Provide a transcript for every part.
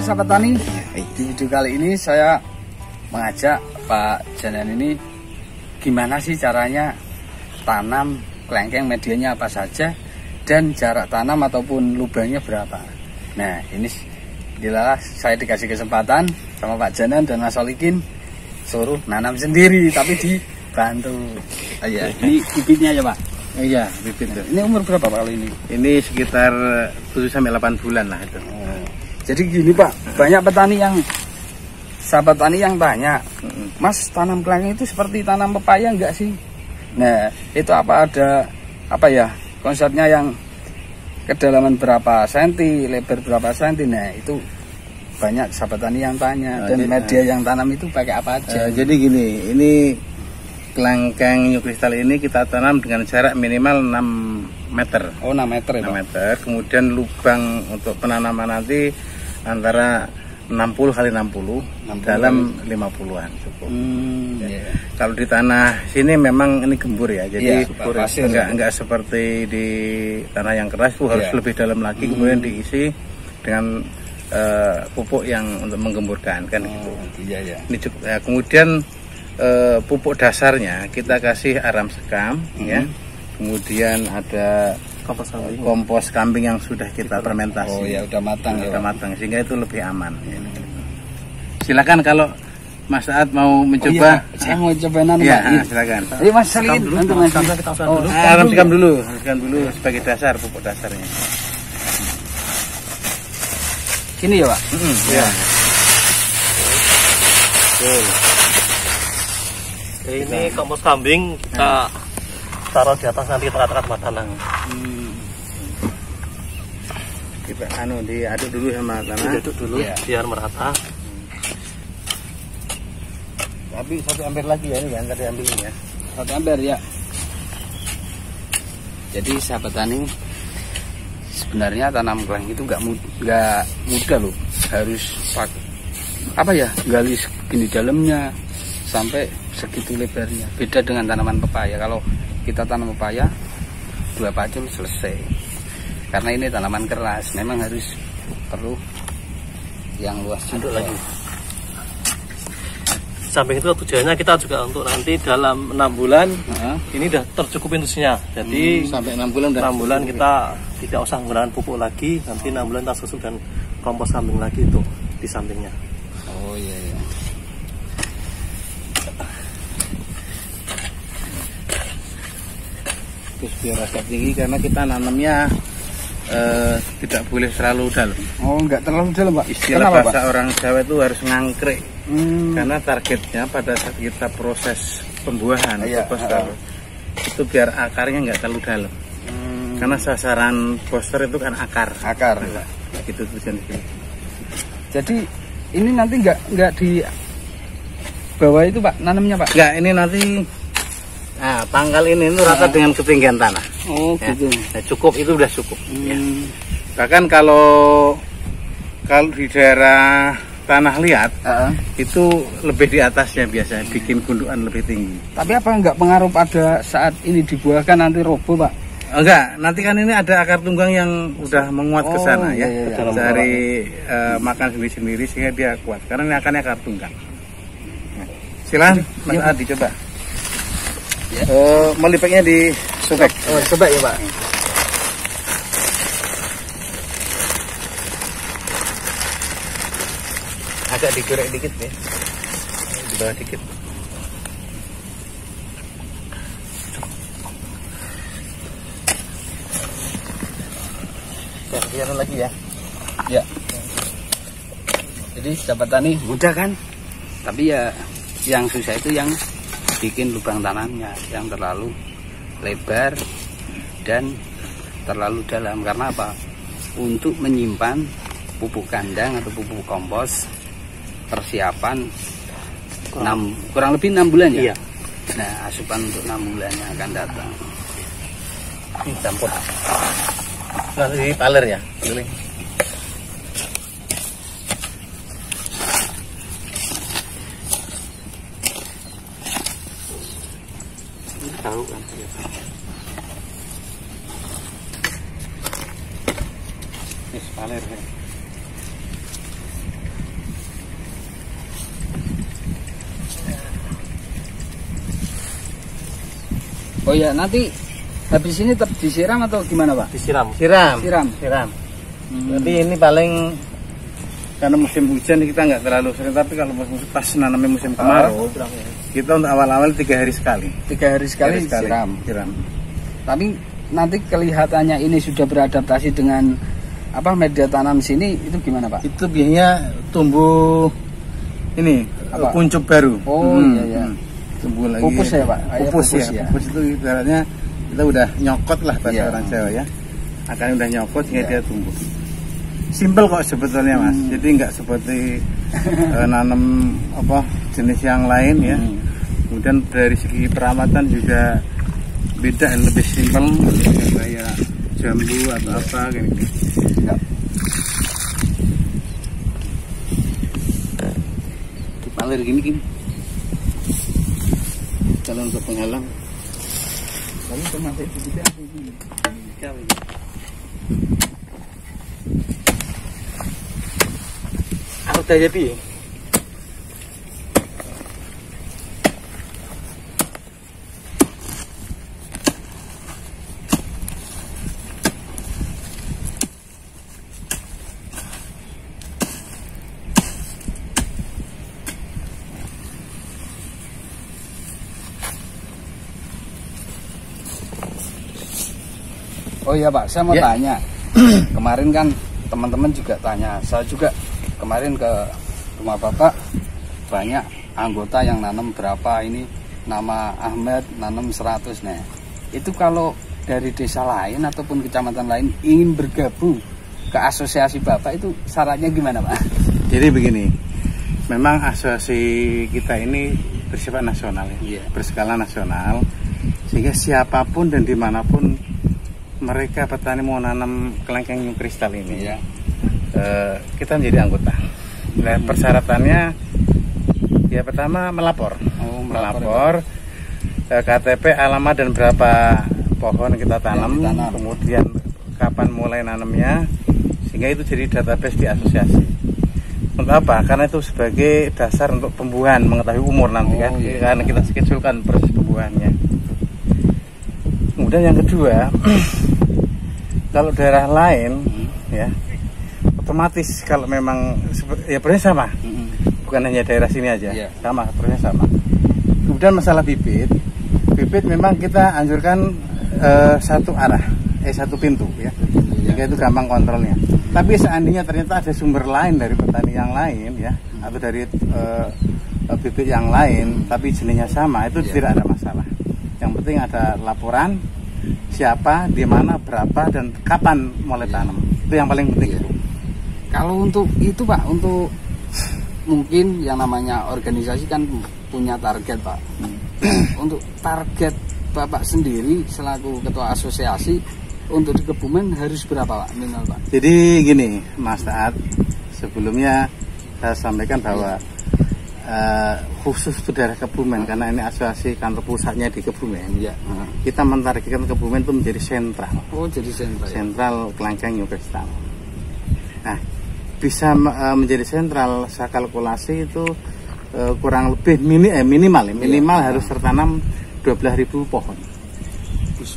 sahabat tani, di video kali ini saya mengajak Pak Janan ini gimana sih caranya tanam kelengkeng, medianya apa saja, dan jarak tanam ataupun lubangnya berapa. Nah ini dilalah saya dikasih kesempatan sama Pak Janan dan Mas Solikin suruh nanam sendiri tapi dibantu. Ya, ini bibitnya ya Pak? Iya, bibit. Ini umur berapa Pak kali ini? Ini sekitar 7-8 bulan lah itu. Jadi gini Pak, banyak petani yang sahabat tani yang tanya, Mas tanam kelengkeng itu seperti tanam pepaya enggak sih? Nah itu apa ada apa ya konsepnya yang kedalaman berapa senti, lebar berapa senti? Nah itu banyak sahabat tani yang tanya. Dan media yang tanam itu pakai apa aja? Jadi gini, ini kelengkeng new crystal ini kita tanam dengan jarak minimal 6 meter. Oh 6 meter ya 6 meter. Kemudian lubang untuk penanaman nanti antara 60 kali 60 dalam 50-an cukup. Yeah. Kalau di tanah sini memang ini gembur ya, jadi enggak seperti di tanah yang keras, harus lebih dalam lagi, kemudian diisi dengan pupuk yang untuk menggemburkan kan gitu. Iya. Ini cukup. Ya, kemudian pupuk dasarnya kita kasih aram sekam, ya. Kemudian ada kompos kambing yang sudah kita fermentasi. Oh ya udah matang ya. Udah matang sehingga itu lebih aman. Silakan kalau Mas Saad mau mencoba. Oh, iya. Saya mau coba nanam. Ya, silakan. Ini Mas Salin nanti kita dulu. Aram sekam dulu sebagai dasar, pupuk dasarnya. Gini ya Pak. Ya. Ini kompos kambing kita taruh di atas nanti kita katakan tanah. Kita diaduk dulu sama tanah. Diaduk dulu biar merata. Tapi 1 ampere lagi ya, ini kan tadi ambil ini ya. 1 ampere ya. Jadi sahabat tani, sebenarnya tanam kelengkeng itu nggak mudah loh. Harus gali segini dalamnya sampai segitu lebarnya. Beda dengan tanaman pepaya. Kalau kita tanam pepaya 2 pacul selesai. Karena ini tanaman keras, memang harus perlu yang luas juga lagi. Samping itu tujuannya kita juga untuk nanti dalam 6 bulan ini udah tercukupi nutrisinya. Jadi sampai 6 bulan 6 bulan kita tidak usah menggunakan pupuk lagi. Nanti 6 bulan kita susul dan kompos kambing lagi itu di sampingnya. Oh iya. Terus biar agak tinggi karena kita nanamnya tidak boleh terlalu dalam. Oh enggak terlalu dalam Pak. Istilah bahasa orang Jawa itu harus ngangkrek. Karena targetnya pada saat kita proses pembuahan itu biar akarnya nggak terlalu dalam. Karena sasaran poster itu kan akar. Gitu tujuan. Jadi ini nanti nggak di bawah itu Pak nanamnya Pak? Nggak, ini nanti pangkal ini rata dengan ketinggian tanah. Oh gitu. Ya, cukup, itu udah cukup. Ya. Bahkan kalau di daerah tanah liat itu lebih di atasnya biasanya, bikin gundukan lebih tinggi. Tapi apa nggak pengaruh pada saat ini dibuahkan nanti roboh Pak? Enggak, nanti kan ini ada akar tunggang yang udah menguat ke sana ya. Dari makan sendiri-sendiri sehingga dia kuat. Karena ini akarnya akar tunggang. Nah, silakan Mas Adi coba. Melipeknya di sobek. Sobek ya Pak. Agak digoreng dikit ya, di bawah dikit. Biar lagi ya. Ya. Jadi sahabat tani mudah kan? Tapi ya yang susah itu yang bikin lubang tanamnya yang terlalu lebar dan terlalu dalam. Karena apa? Untuk menyimpan pupuk kandang atau pupuk kompos persiapan kurang lebih 6 bulan ya? Iya. Nah asupan untuk 6 bulan yang akan datang. Campur. Nah, ini taler ya? Ini. Tahu kan? Ini taler ya. Oh ya, nanti habis ini tetap disiram atau gimana Pak? Disiram. Siram. Siram. Tapi ini paling karena musim hujan kita nggak terlalu sering, tapi kalau pas nanamnya musim kemarau, kita untuk awal-awal 3 hari sekali. 3 hari sekali siram. Tapi nanti kelihatannya ini sudah beradaptasi dengan apa media tanam sini itu gimana Pak? Itu biasanya tumbuh ini apa? Kuncup baru. Oh iya. Tumbuh lagi. Pupus ya Pak? Pupus ya. Pupus itu ibaratnya kita udah nyokot lah bahasa orang Jawa ya. Akarnya udah nyokot sehingga dia tumbuh. Simpel kok sebetulnya Mas. Jadi nggak seperti nanam apa jenis yang lain ya. Kemudian dari segi perawatan juga beda, lebih simpel kayak jambu atau apa kayak gitu. Dipalir gini. Kalau untuk penghalang. Lalu termasuk itu juga ini. Aku udah jadi. Oh iya Pak, saya mau tanya. Kemarin kan teman-teman juga tanya, saya juga kemarin ke rumah Bapak banyak anggota yang nanam berapa ini, nama Ahmed nanam 100 nih. Itu kalau dari desa lain ataupun kecamatan lain ingin bergabung ke asosiasi Bapak itu syaratnya gimana Pak? Jadi begini, memang asosiasi kita ini bersifat nasional ya, berskala nasional, sehingga siapapun dan dimanapun mereka petani mau nanam kelengkeng new kristal ini ya, kita menjadi anggota. Nah, persyaratannya ya pertama melapor, KTP, alamat dan berapa pohon kita tanam, kemudian kapan mulai nanamnya, sehingga itu jadi database di asosiasi. Untuk apa? Karena itu sebagai dasar untuk pembuahan, mengetahui umur nanti kan, karena kita schedulekan proses pembuahannya. Kemudian yang kedua, kalau daerah lain ya otomatis kalau memang ya prosesnya sama, bukan hanya daerah sini aja, sama prosesnya sama. Kemudian masalah bibit memang kita anjurkan satu arah, satu pintu ya, sehingga itu gampang kontrolnya. Tapi seandainya ternyata ada sumber lain dari petani yang lain ya, atau dari bibit yang lain tapi jenisnya sama, itu tidak ada masalah. Yang penting ada laporan siapa, di mana, berapa, dan kapan mulai tanam. Itu yang paling penting. Kalau untuk itu Pak, untuk mungkin yang namanya organisasi kan punya target Pak. Untuk target Bapak sendiri selaku ketua asosiasi untuk di Kebumen harus berapa Pak minimal Pak? Jadi gini Mas Taat, sebelumnya saya sampaikan bahwa khusus itu daerah Kebumen, karena ini asosiasi kantor pusatnya di Kebumen. Kita mentargetkan Kebumen itu menjadi sentral. Oh, jadi sentral. Sentral kelengkeng new kristal. Nah, bisa menjadi sentral, saya kalkulasi itu kurang lebih minimal harus tertanam 12.000 pohon.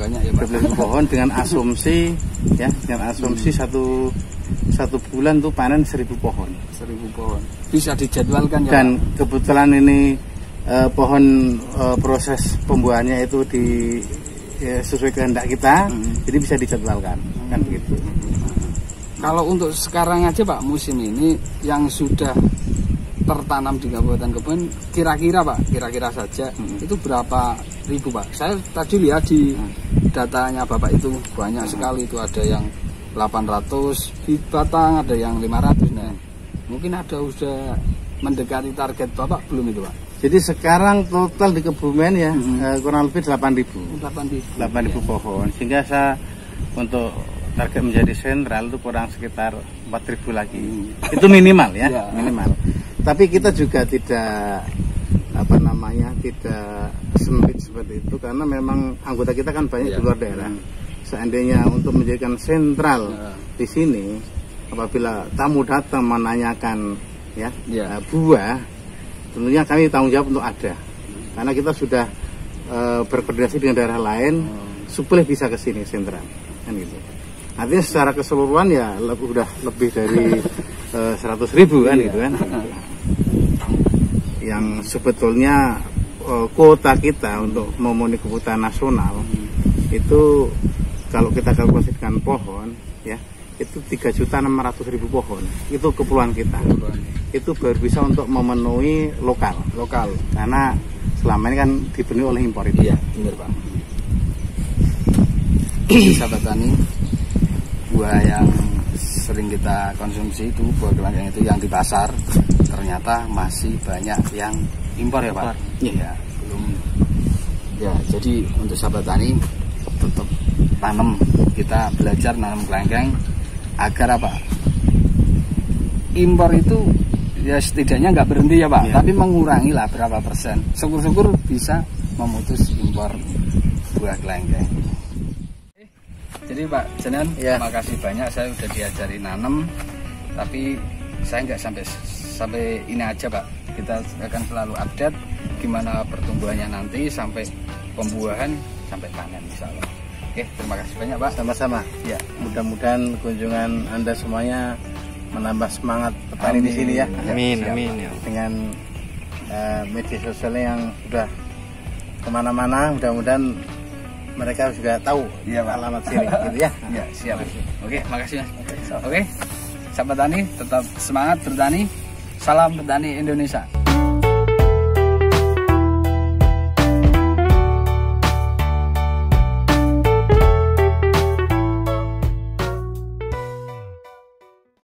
Banyak ya Pak. 12.000 pohon dengan asumsi ya, satu bulan tuh panen 1.000 pohon. 1.000 pohon. Bisa dijadwalkan ya. Dan Pak? Kebetulan ini pohon proses pembuahannya itu sesuai kehendak kita, jadi bisa dijadwalkan kan begitu. Kalau untuk sekarang aja Pak, musim ini yang sudah tertanam di Kabupaten Kebumen kira-kira saja itu berapa ribu Pak? Saya tadi lihat di datanya Bapak itu banyak sekali, itu ada yang 800 di batang, ada yang 500. Nah, mungkin ada sudah mendekati target Bapak belum itu Pak? Jadi sekarang total di Kebumen ya kurang lebih 8.000 pohon, sehingga saya untuk target menjadi sentral itu kurang sekitar 4.000 lagi. Itu minimal ya, minimal. Tapi kita juga tidak tidak sempit seperti itu, karena memang anggota kita kan banyak di luar daerah. Seandainya untuk menjadikan sentral di sini, apabila tamu datang menanyakan buah, tentunya kami tanggung jawab untuk ada, karena kita sudah berkoordinasi dengan daerah lain supaya bisa ke sini sentra kan gitu. Artinya secara keseluruhan ya udah lebih dari 100.000 kan gitu kan. Yang sebetulnya kuota kita untuk memenuhi kebutuhan nasional itu kalau kita kalkulasikan pohon ya itu 3.600.000 pohon itu keperluan kita. Itu baru bisa untuk memenuhi lokal karena selama ini kan dipenuhi oleh impor itu. Iya, benar Pak. Sahabat tani, buah yang sering kita konsumsi itu, buah kelengkeng itu yang di pasar ternyata masih banyak yang impor ya Pak. Iya, belum. Ya, jadi untuk sahabat tani tetap tanam, kita belajar nanam kelengkeng agar apa? Impor itu ya setidaknya nggak berhenti ya Pak, tapi mengurangi lah berapa persen. Syukur-syukur bisa memutus impor buah kelengkeng. Jadi Pak Janan, makasih banyak, saya udah diajari nanam, tapi saya nggak sampai ini aja Pak. Kita akan selalu update gimana pertumbuhannya nanti sampai pembuahan sampai panen insya Allah. Oke, terima kasih banyak Pak. Sama-sama. Ya, mudah-mudahan kunjungan Anda semuanya menambah semangat petani di sini ya. Amin, amin ya. Dengan media sosialnya yang sudah kemana-mana, mudah-mudahan mereka juga tahu alamat sini, gitu ya. Ya, siap. Oke, makasih Mas. Oke, sahabat tani tetap semangat bertani. Salam petani Indonesia.